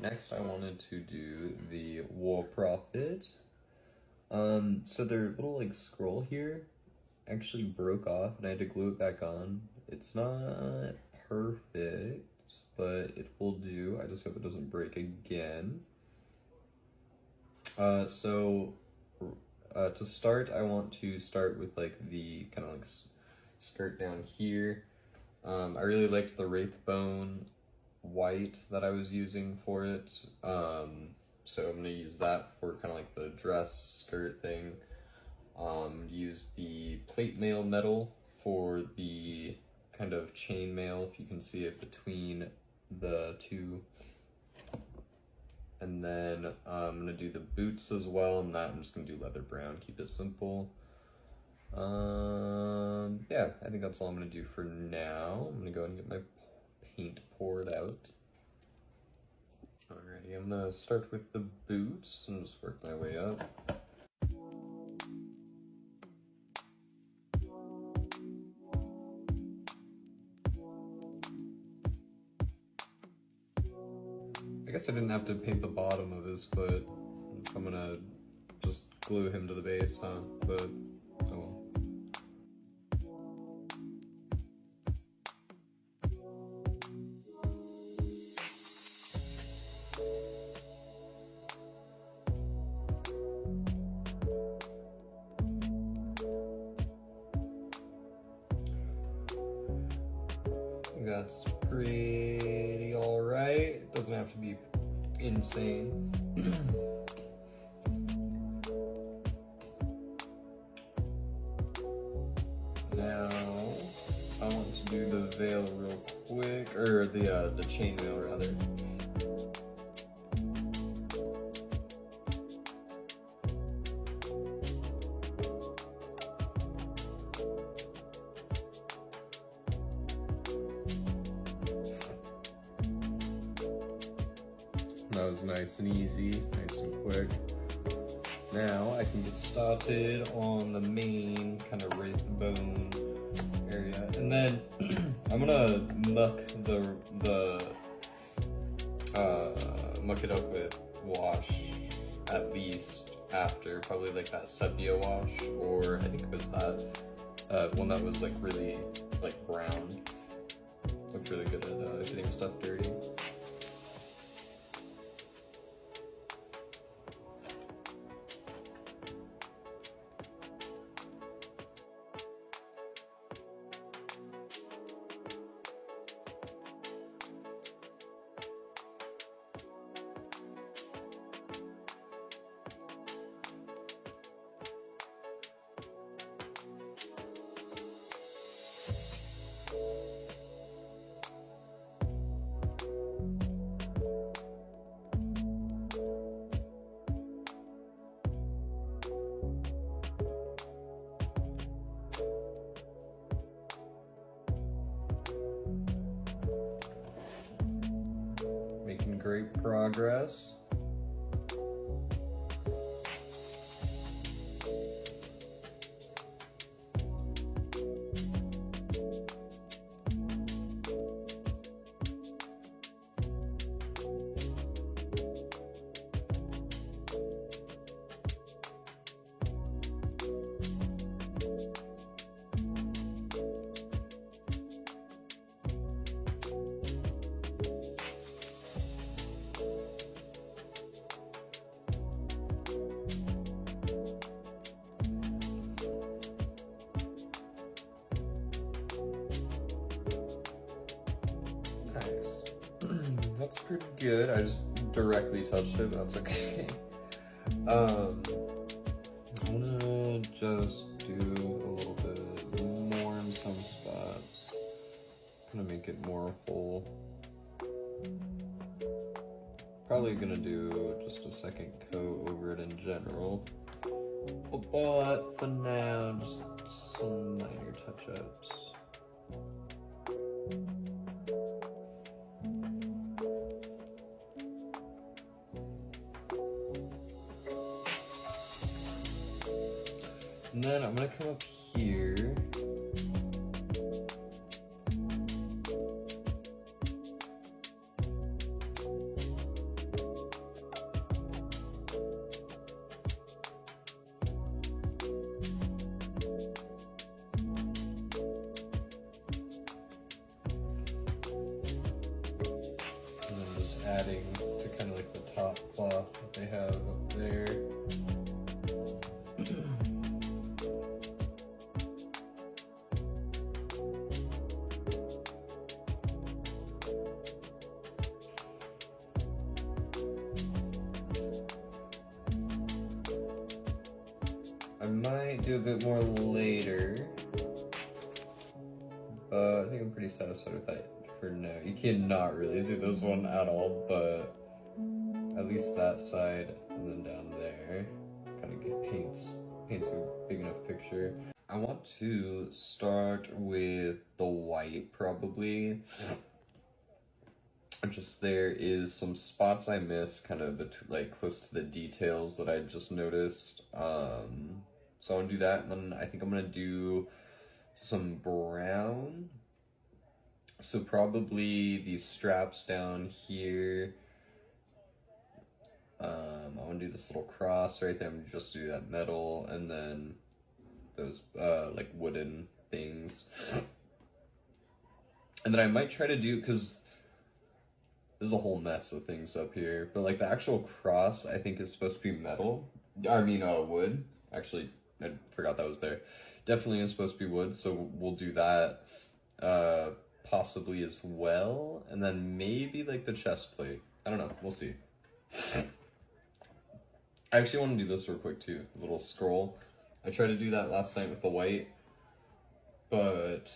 next I wanted to do the War Prophet. So their little like scroll here actually broke off and I had to glue it back on. It's not perfect, but it will do. I just hope it doesn't break again. To start, I want to start with like the kind of like skirt down here. I really liked the Wraithbone white that I was using for it. So I'm gonna use that for kind of like the dress skirt thing. Use the plate mail metal for the kind of chain mail, if you can see it between the two. And then I'm gonna do the boots as well, and that I'm just gonna do leather brown, keep it simple. Yeah, I think that's all I'm gonna do for now. I'm gonna go ahead and get my paint poured out. Alrighty, I'm gonna start with the boots and just work my way up. I guess I didn't have to paint the bottom of his foot. I'm gonna just glue him to the base, huh? But, oh well. That's pretty alright. It doesn't have to be insane. Now, I want to do the veil real quick, or the chainmail rather. That was nice and easy, nice and quick. Now I can get started on the main kind of Wraithbone area, and then I'm gonna muck muck it up with wash at least after, probably like that sepia wash, or I think it was that one that was like really like brown. Looked really good at getting stuff dirty. Making great progress. Nice. That's pretty good. I just directly touched it, but that's okay. I'm gonna just do a little bit more in some spots. Gonna make it more whole. Probably gonna do just a second coat over it in general. But for now, just some minor touch-ups. And then I'm gonna come up here. adding to kind of like the top cloth that they have up there. I might do a bit more later, but I think I'm pretty satisfied with that for now. You cannot really see this one at all, but at least that side and then down there kind of paints a big enough picture. I want to start with the white probably. Just there is some spots I missed kind of like close to the details that I just noticed. So I want to do that, and then I think I'm going to do some brown. So probably these straps down here. I want to do this little cross right there. I'm going to just do that metal, and then those like wooden things. And then I might try to do, because there's a whole mess of things up here, but like the actual cross I think is supposed to be metal. I mean wood. Actually, I forgot that was there. Definitely is supposed to be wood, so we'll do that possibly as well. And then maybe like the chest plate. I don't know, we'll see. I actually want to do this real quick too, a little scroll. I tried to do that last night with the white, but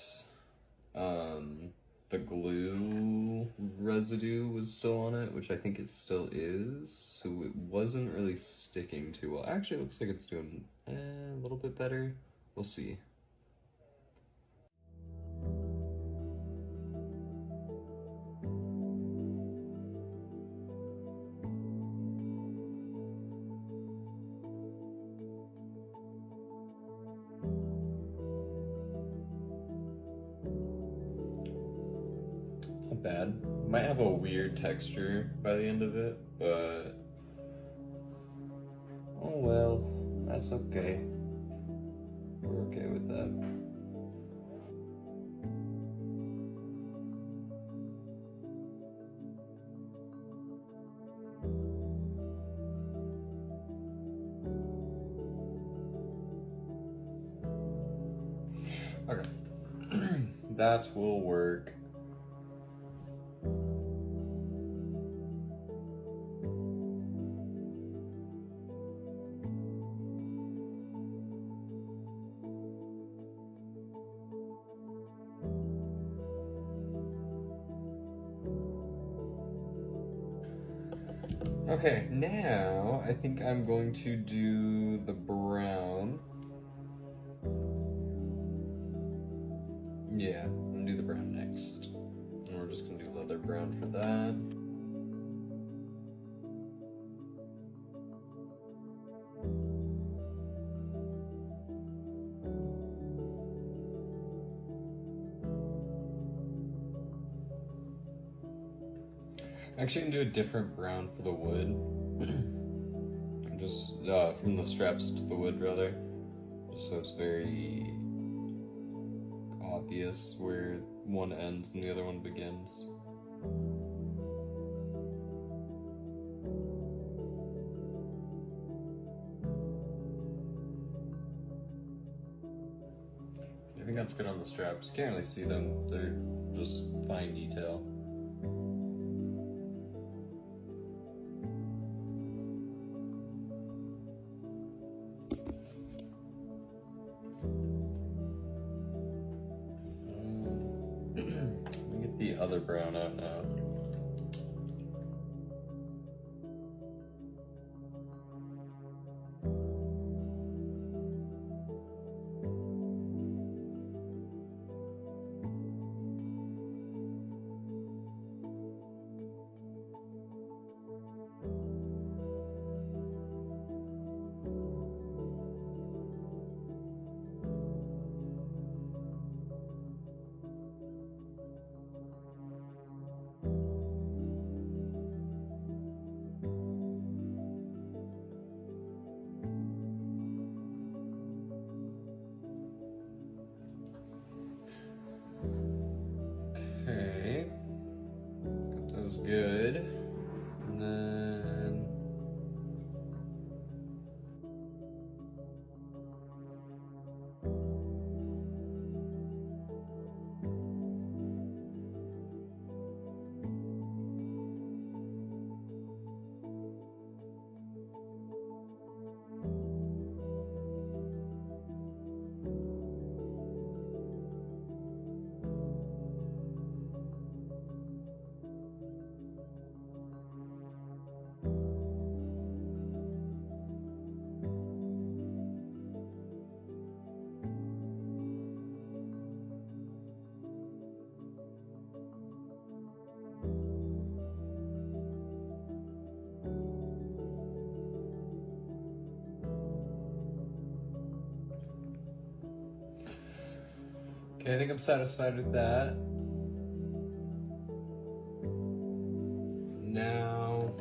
the glue residue was still on it, which I think it still is, so it wasn't really sticking too well. Actually, it looks like it's doing a little bit better. We'll see. Not bad. Might have a weird texture by the end of it, but oh well, that's okay. We're okay with that. Okay. That will work. Okay, now I think I'm going to do the brown. Yeah, I'm gonna do the brown next. And we're just gonna do leather brown for that. I'm actually gonna do a different brown for the wood. Just from the straps to the wood, rather. Just so it's very obvious where one ends and the other one begins. I think that's good on the straps. You can't really see them, they're just fine detail. Let me get the other brown out now. Okay, I think I'm satisfied with that. Now,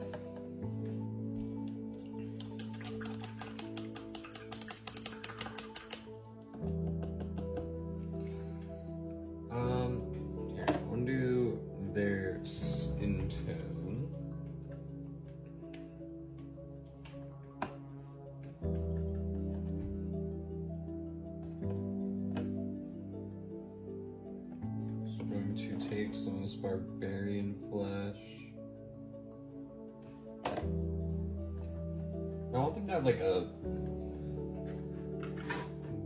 here, I want to do their skin tone. Just going to take some of this barbarian flesh. I want them to have like a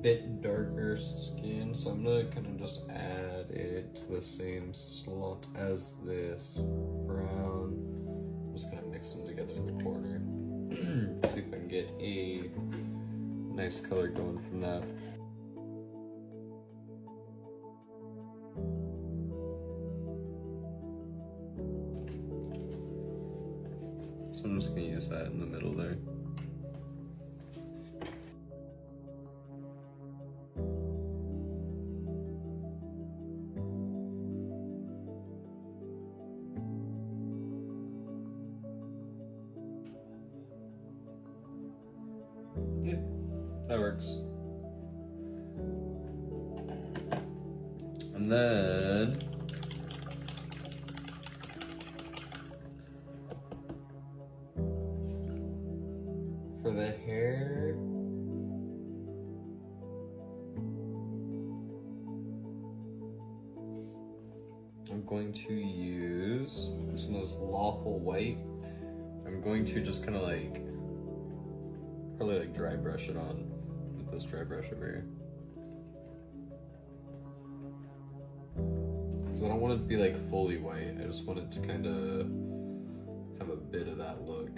bit darker skin, so I'm gonna kind of just add it to the same slot as this brown. I'm just gonna mix them together in the corner. See if I can get a nice color going from that. So I'm just gonna use that in the middle there. Yeah, that works. And then for the hair, I'm going to use some of this lawful white. I'm going to just kind of like, probably like dry brush it on with this dry brush over here. Because I don't want it to be like fully white, I just want it to kind of have a bit of that look.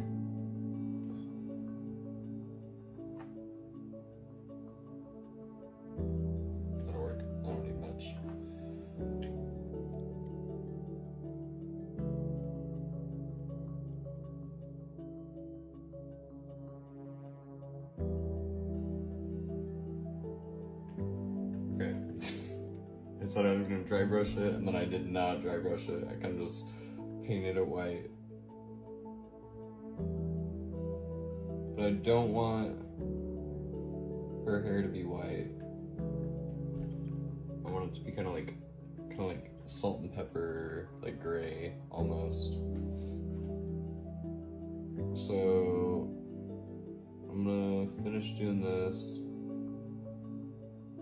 That'll work, I don't need much. Okay. I said I was going to dry brush it, and then I did not dry brush it. I kind of just painted it white. But I don't want her hair to be white. I want it to be kind of like salt and pepper, like gray almost. So I'm gonna finish doing this,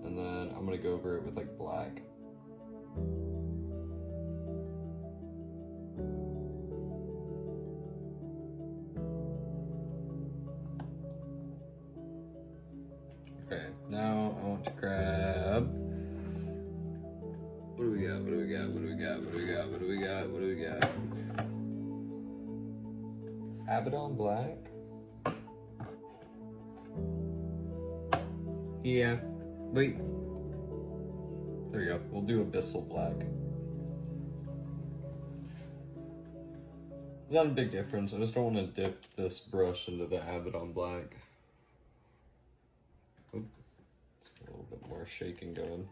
and then I'm gonna go over it with like black. Okay, now I want to grab, what do we got, what do we got, what do we got, what do we got, what do we got, what do we got? Abaddon black? Yeah, wait. There we go, we'll do Abyssal black. It's not a big difference, I just don't want to dip this brush into the Abaddon black. Oop. Let's get a little bit more shaking going.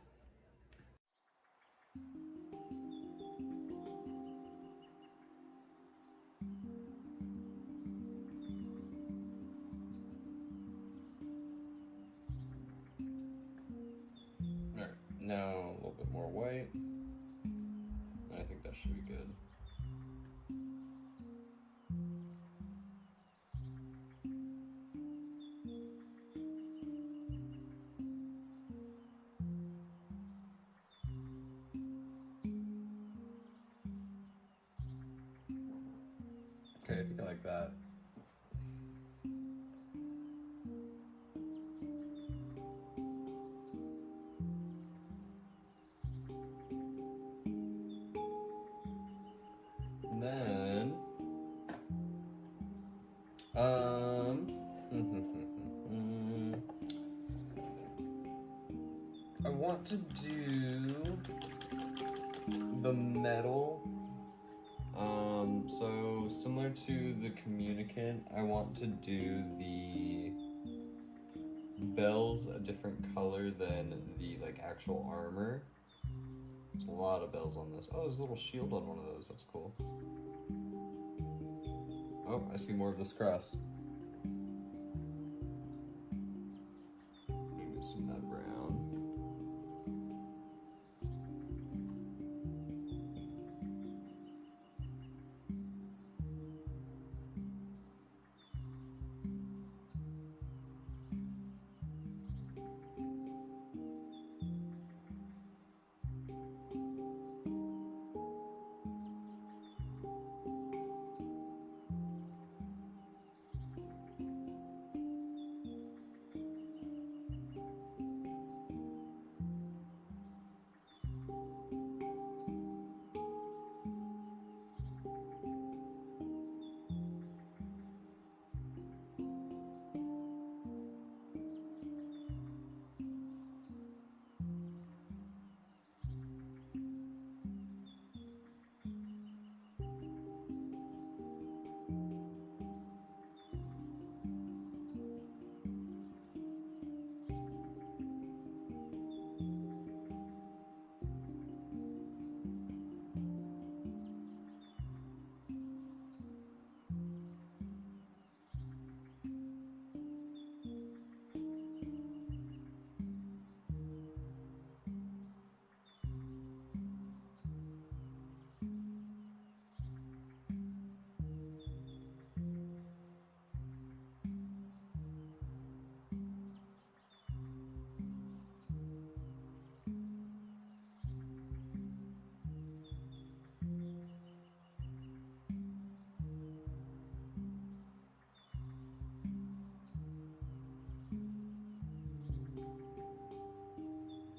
Alright, now a little bit more white. I think that should be good. Okay, I think I like that. And then, I want to do the metal. So similar to the communicant, I want to do the bells a different color than the like actual armor. There's a lot of bells on this. Oh, there's a little shield on one of those. That's cool. Oh, I see more of this cross. Maybe some of that brown.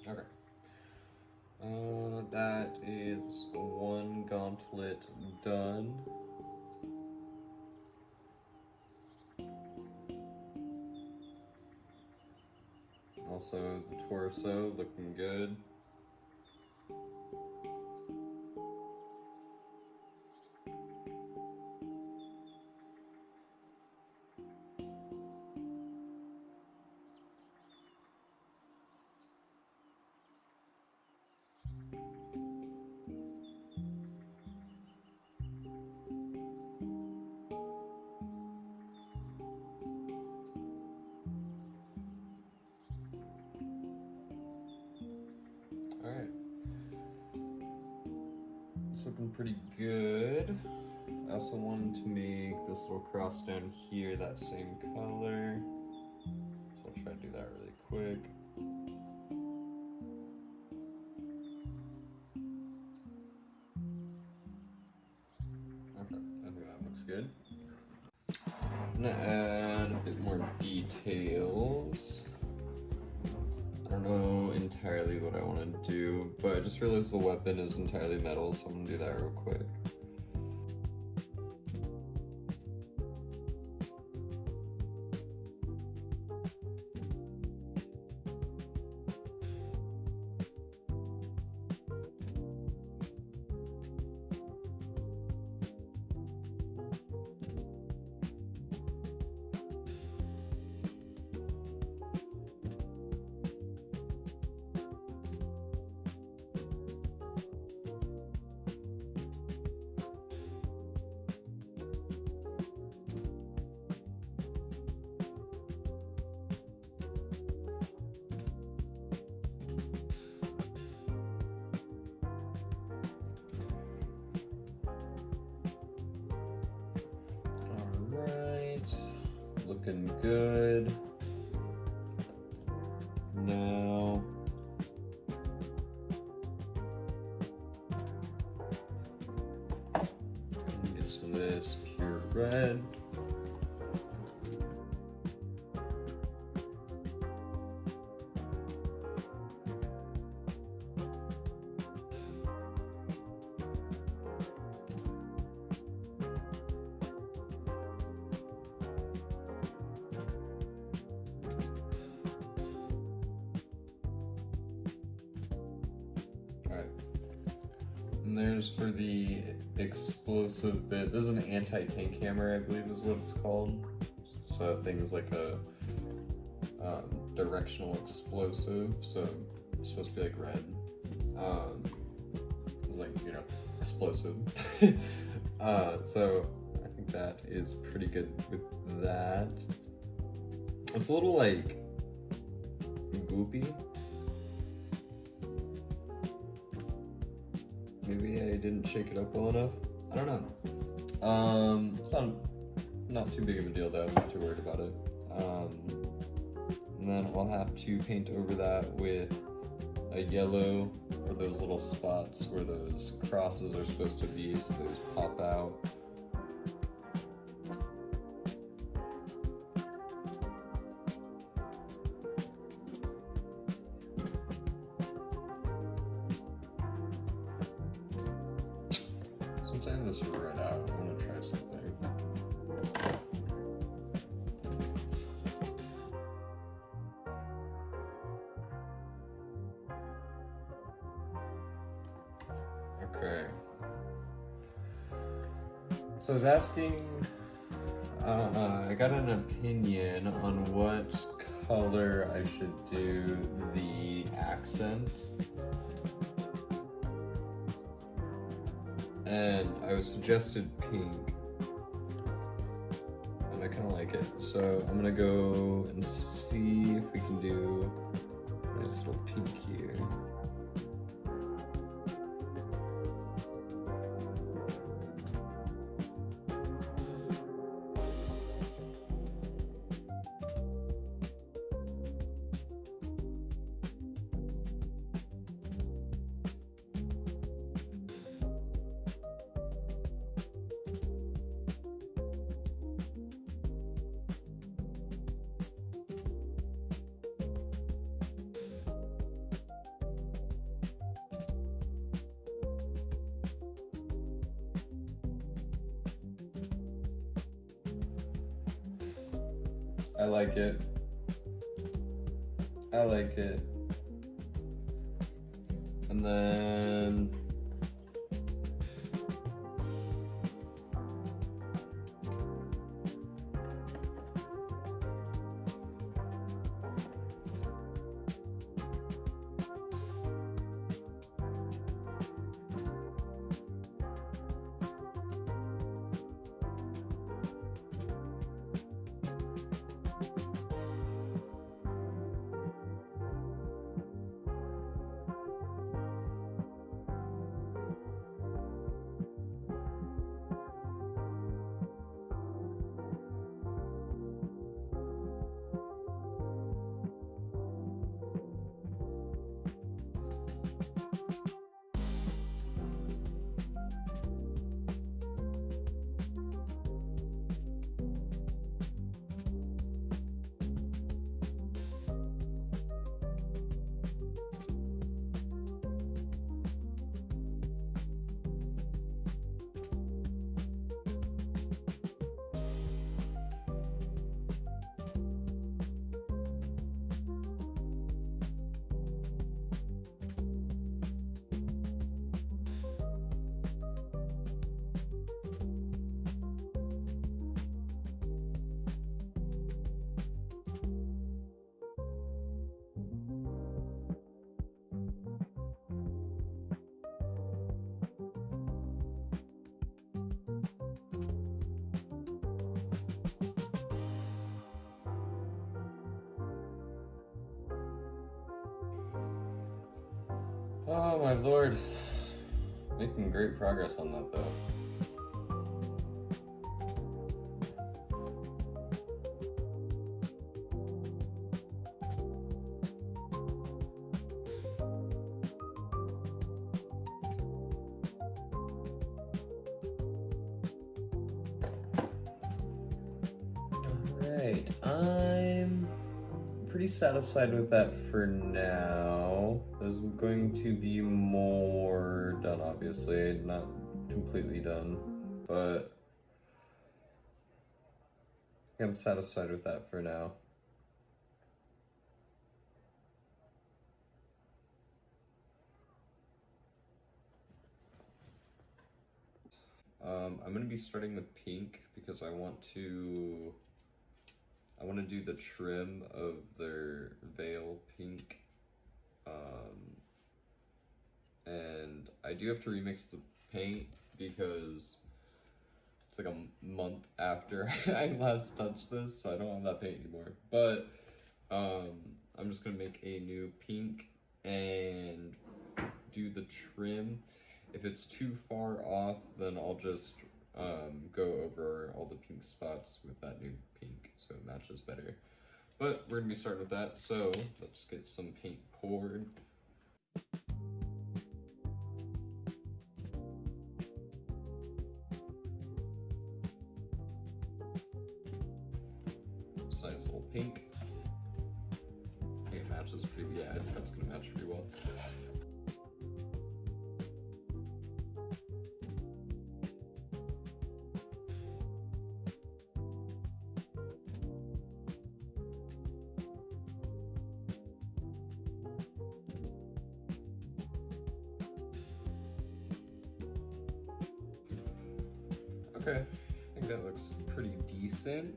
Okay. That is one gauntlet done. Also, the torso looking good. Alright. It's looking pretty good. I also wanted to make this little cross down here that same color. So I'll try to do that really quick. Okay, I think that looks good. I'm gonna add a bit more details. I don't know entirely what I want to do, but I just realized the weapon is entirely metal, so I'm gonna do that real quick. Looking good. Now, get some of this pure red. And there's for the explosive bit. This is an anti-tank hammer, I believe is what it's called. So that thing is like a directional explosive, so it's supposed to be like red. like, you know, explosive. So I think that is pretty good with that. It's a little like goopy. Maybe I didn't shake it up well enough. I don't know. It's not too big of a deal though. I'm not too worried about it. And then I'll have to paint over that with a yellow for those little spots where those crosses are supposed to be, so those pop out. Since I have this red out, I want to try something. Okay. So I was asking, I got an opinion on what color I should do the accent. And I was suggested pink. And I kind of like it. So I'm gonna go and see if we can do a nice little pink here. I like it. I like it. And then oh my lord, making great progress on that though. Alright, I'm pretty satisfied with that for now. There's going to be more done, obviously, not completely done, but I'm satisfied with that for now. I'm going to be starting with pink because I want to do the trim of their veil pink. and I do have to remix the paint because it's like a month after I last touched this, so I don't have that paint anymore. But I'm just gonna make a new pink and do the trim. If it's too far off, then I'll just go over all the pink spots with that new pink so it matches better. But we're gonna be starting with that, so let's get some paint poured. It's a nice little pink. I think it matches pretty, yeah, I think that's gonna match pretty well. Okay, I think that looks pretty decent.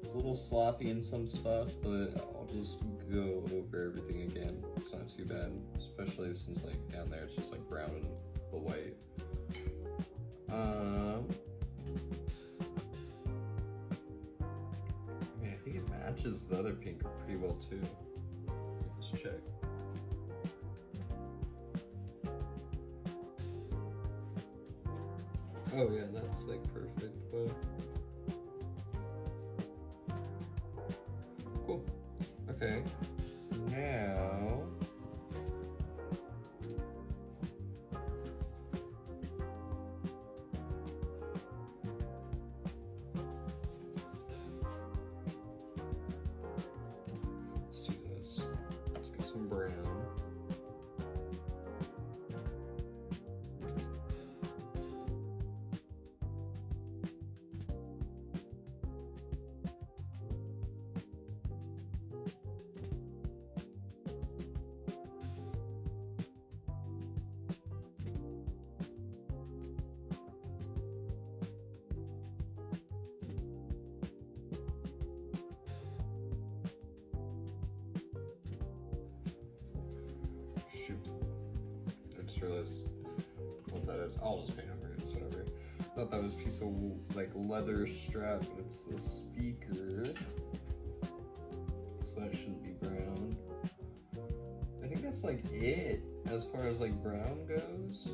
It's a little sloppy in some spots, but I'll just go over everything again. It's not too bad, especially since like down there it's just like brown and the white. I mean, I think it matches the other pink pretty well too. Let's check. Oh yeah, that's like perfect, but cool. Okay, now let's do this. Let's get some brown. Shoot. I just realized what that is. I'll just paint over it, it's whatever. Thought that was a piece of like leather strap, but it's the speaker. So that shouldn't be brown. I think that's like it as far as like brown goes.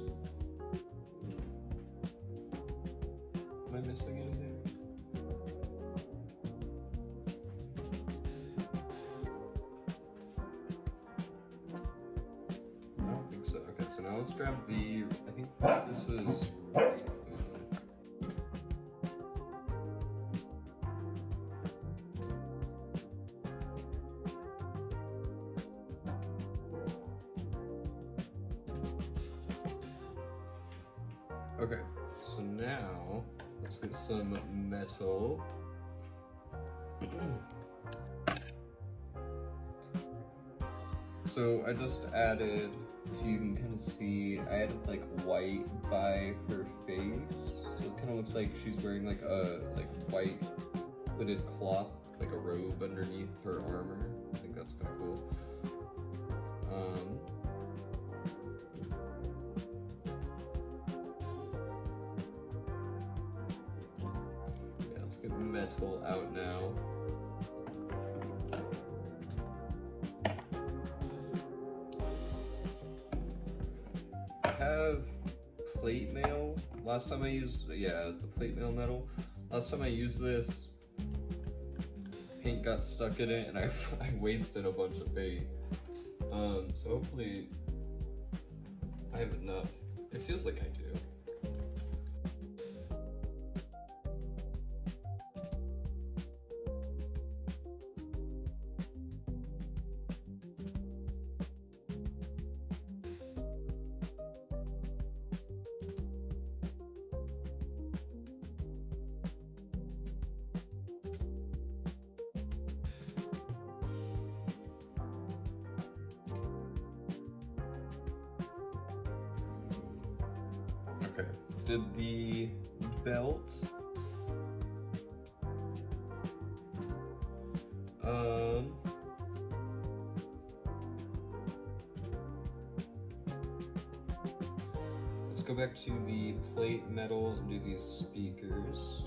Am I missing anything? Okay, so now let's grab the, I think this is right. Okay, so now let's get some metal. So I just added, if you can kind of see, I added like white by her face. So it kind of looks like she's wearing like a white hooded cloth, like a robe underneath her armor. I think that's kind of cool. Yeah, let's get metal out now. Have plate mail. Last time I used, yeah, the plate mail metal. Last time I used this, paint got stuck in it and I wasted a bunch of paint. So hopefully I have enough. It feels like I do. Okay, did the belt, go back to the plate metal and do these speakers.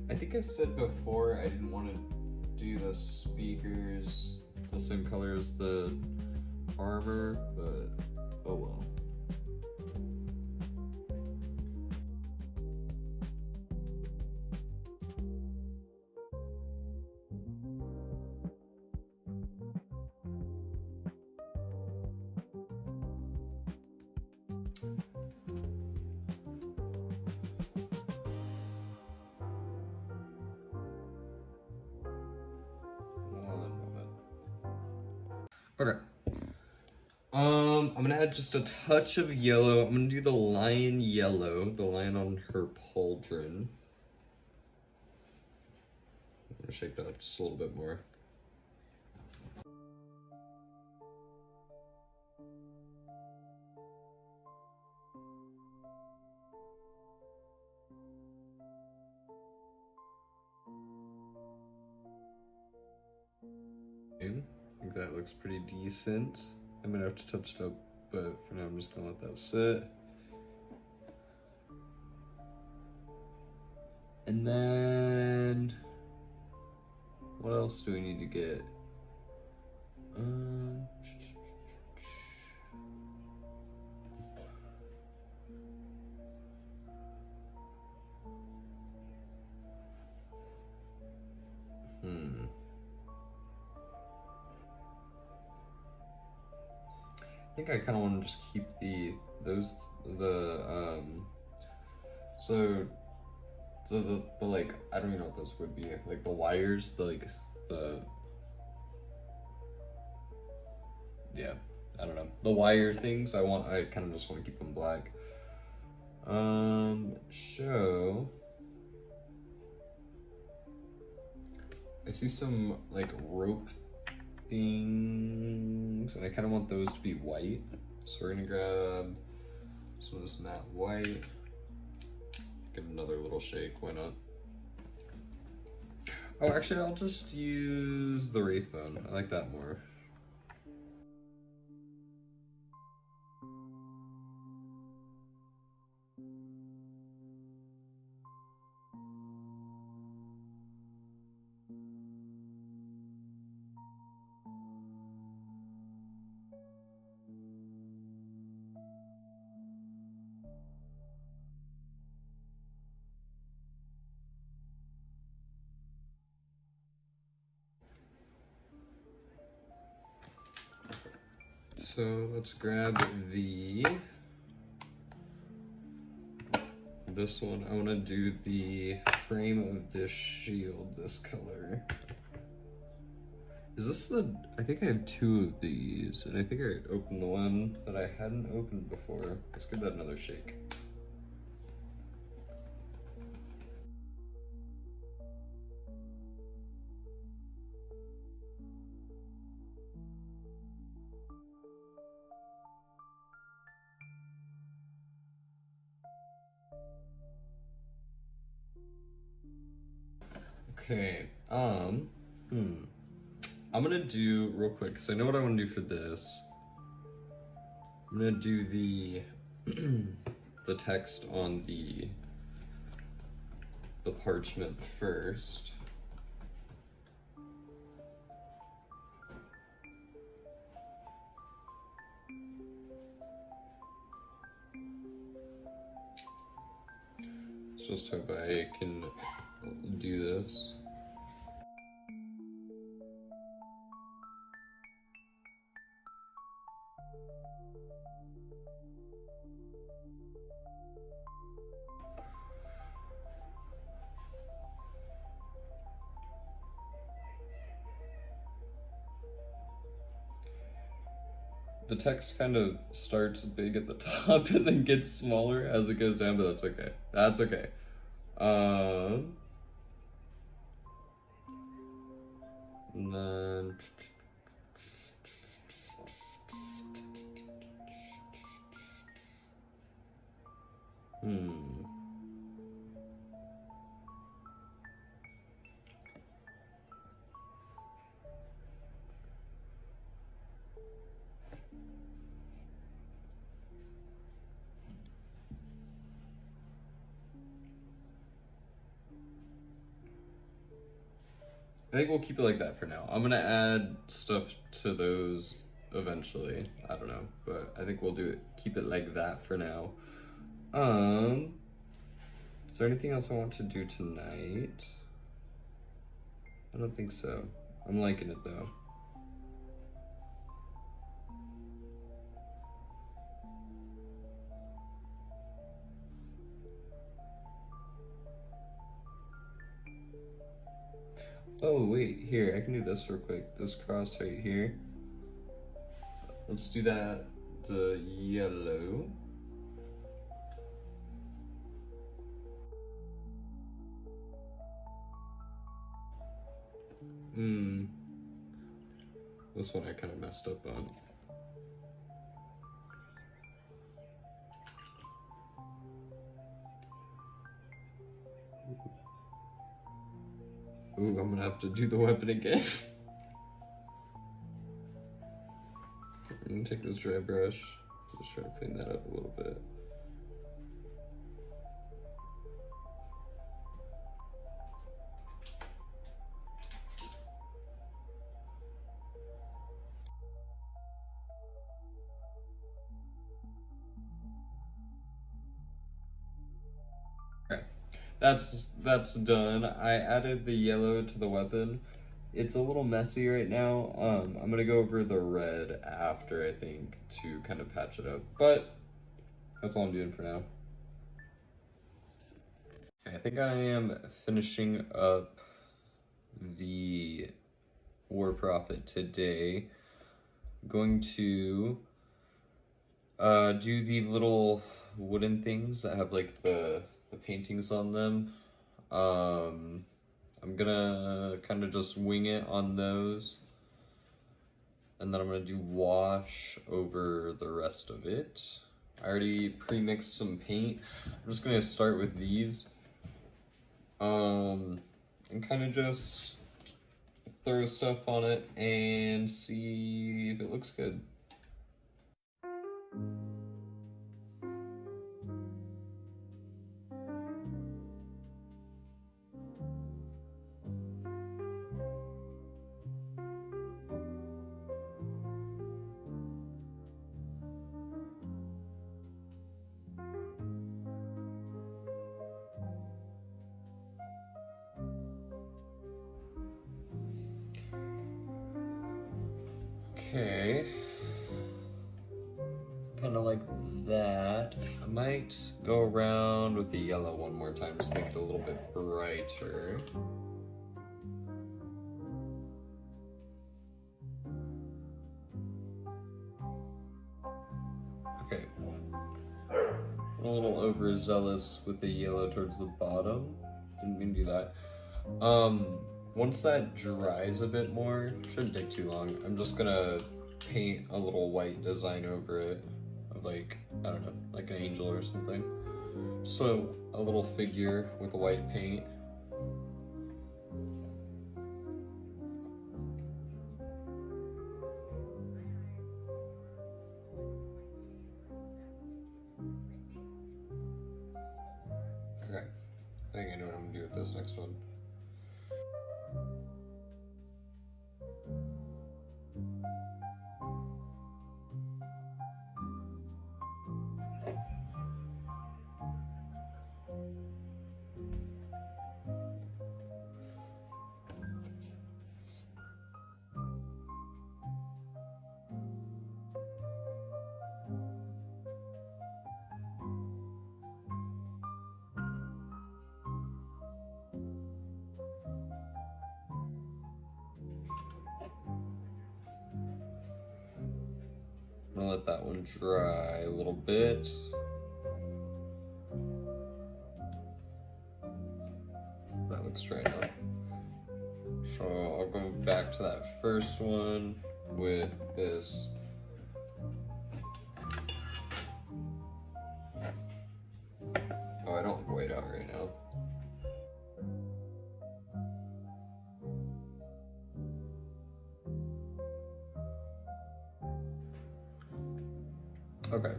I think I said before I didn't want to do the speakers the same color as the armor, but oh well. Okay. I'm gonna add just a touch of yellow. I'm gonna do the lion yellow, the lion on her pauldron. I'm gonna shake that up just a little bit more. I think that looks pretty decent. I'm gonna have to touch it up, but for now I'm just gonna let that sit. And then, what else do we need to get? I think I kind of want to just keep so the like, I don't even know what those would be, like the wires, yeah, I don't know, the wire things. I kind of just want to keep them black. Show. I see some like rope things, and I kind of want those to be white. So we're gonna grab some of this matte white. Give it another little shake, why not? Oh, actually, I'll just use the Wraithbone. I like that more. So let's grab this one. I want to do the frame of this shield this color. Is this I think I have two of these, and I think I opened the one that I hadn't opened before. Let's give that another shake. Okay, I'm gonna do real quick, because I know what I want to do for this. I'm gonna do the the text on the parchment first. Let's just hope I can do this. The text kind of starts big at the top and then gets smaller as it goes down, but that's okay. That's okay. And then I think we'll keep it like that for now. I'm gonna add stuff to those eventually. I don't know, but I think we'll do it. Keep it like that for now. Is there anything else I want to do tonight? I don't think so. I'm liking it though. Oh wait, here, I can do this real quick. This cross right here. Let's do that, the yellow. This one I kind of messed up on. Ooh, I'm gonna have to do the weapon again. I'm gonna take this dry brush, just try to clean that up a little bit. Okay, that's done. I added the yellow to the weapon. It's a little messy right now. I'm gonna go over the red after, I think, to kind of patch it up. But that's all I'm doing for now. Okay, I think I am finishing up the War Prophet today. I'm going to do the little wooden things that have like the paintings on them. I'm gonna kind of just wing it on those. And then I'm gonna do wash over the rest of it. I already pre-mixed some paint. I'm just gonna start with these. And kind of just throw stuff on it and see if it looks good. Okay, kind of like that. I might go around with the yellow one more time, just make it a little bit brighter. Okay, I'm a little overzealous with the yellow towards the bottom. Didn't mean to do that. Once that dries a bit more, shouldn't take too long. I'm just gonna paint a little white design over it of like, I don't know, like an angel or something. So a little figure with a white paint. Okay, I think I know what I'm gonna do with this next one. I'm gonna let that one dry a little bit. That looks dry enough. So I'll go back to that first one with this. Oh, I don't like white out right now. Okay.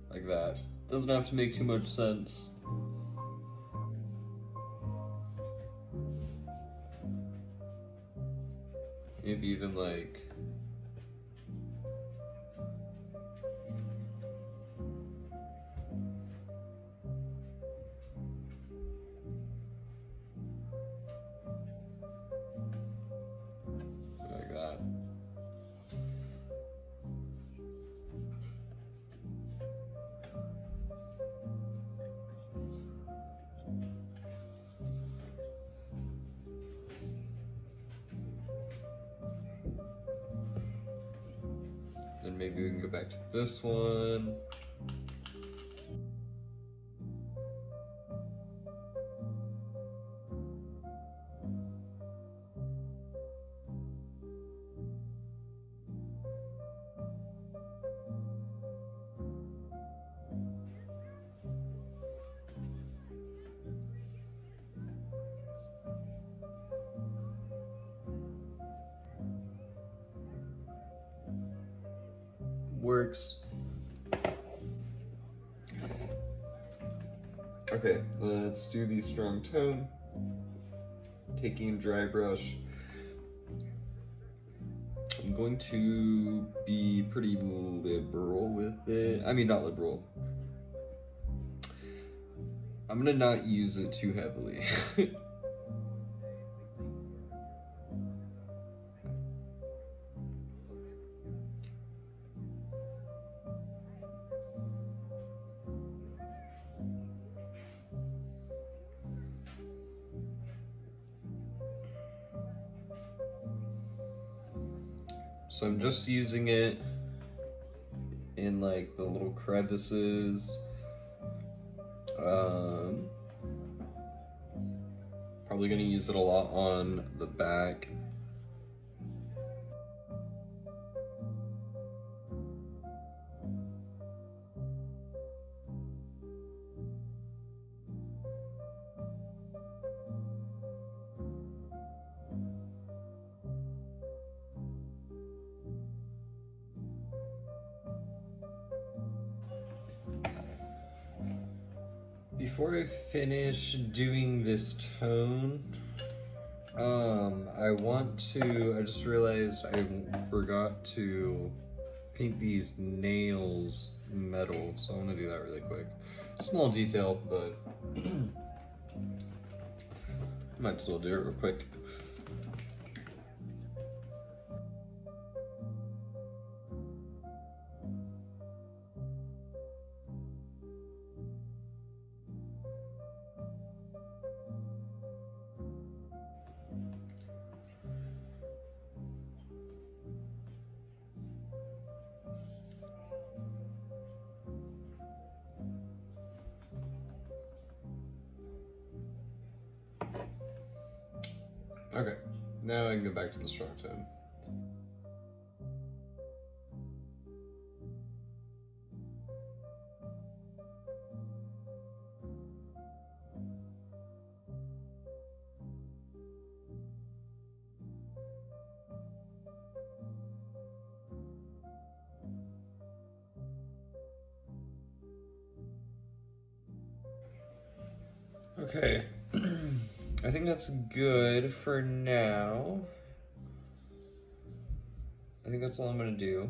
Like that. Doesn't have to make too much sense. Maybe even like that. Then maybe we can go back to this one. Works. Okay, let's do the strong tone. Taking dry brush. I'm going to be pretty liberal with it. I mean, not liberal. I'm gonna not use it too heavily. So I'm just using it in like the little crevices. Probably gonna use it a lot on the back. Before I finish doing this tone, I just realized I forgot to paint these nails metal, so I'm gonna do that really quick. Small detail, but might as well do it real quick. Okay, now I can go back to the strong tone. Okay, I think that's good for now. I think that's all I'm gonna do.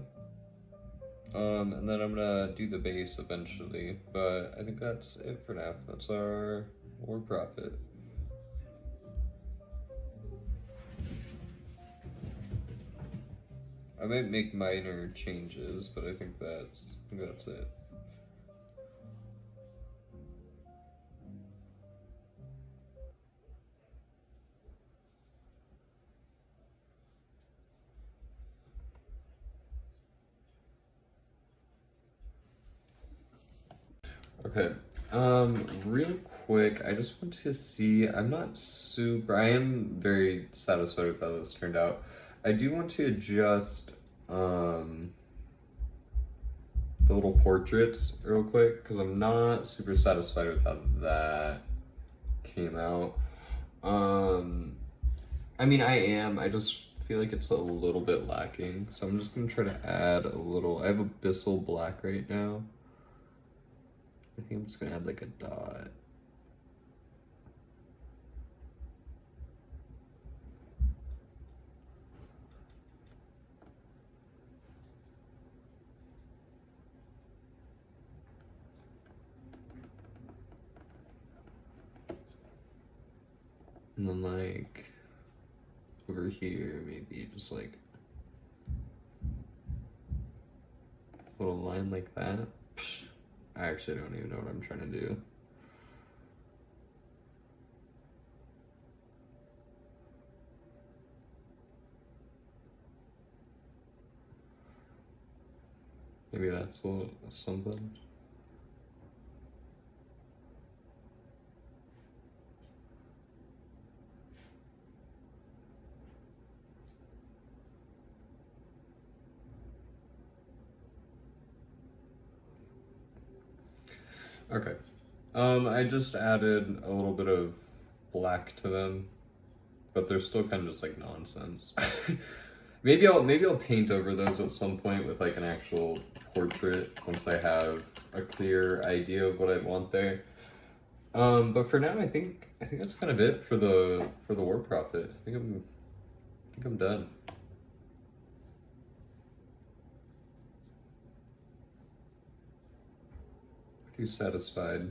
And then I'm gonna do the base eventually, but I think that's it for now. That's our War Prophet. I might make minor changes, but I think that's it. Okay. Real quick, I just want to see, I am very satisfied with how this turned out. I do want to adjust, the little portraits real quick, because I'm not super satisfied with how that came out. I mean, I just feel like it's a little bit lacking, so I'm just gonna try to add a little, I have Abyssal Black right now. I think I'm just gonna add like a dot. And then like over here, maybe just like a little line like that. I actually don't even know what I'm trying to do. Maybe that's something. Okay. I just added a little bit of black to them, but they're still kind of just like nonsense. Maybe I'll paint over those at some point with like an actual portrait once I have a clear idea of what I want there. But for now, I think that's kind of it for the War Prophet. I think I'm done. Pretty satisfied.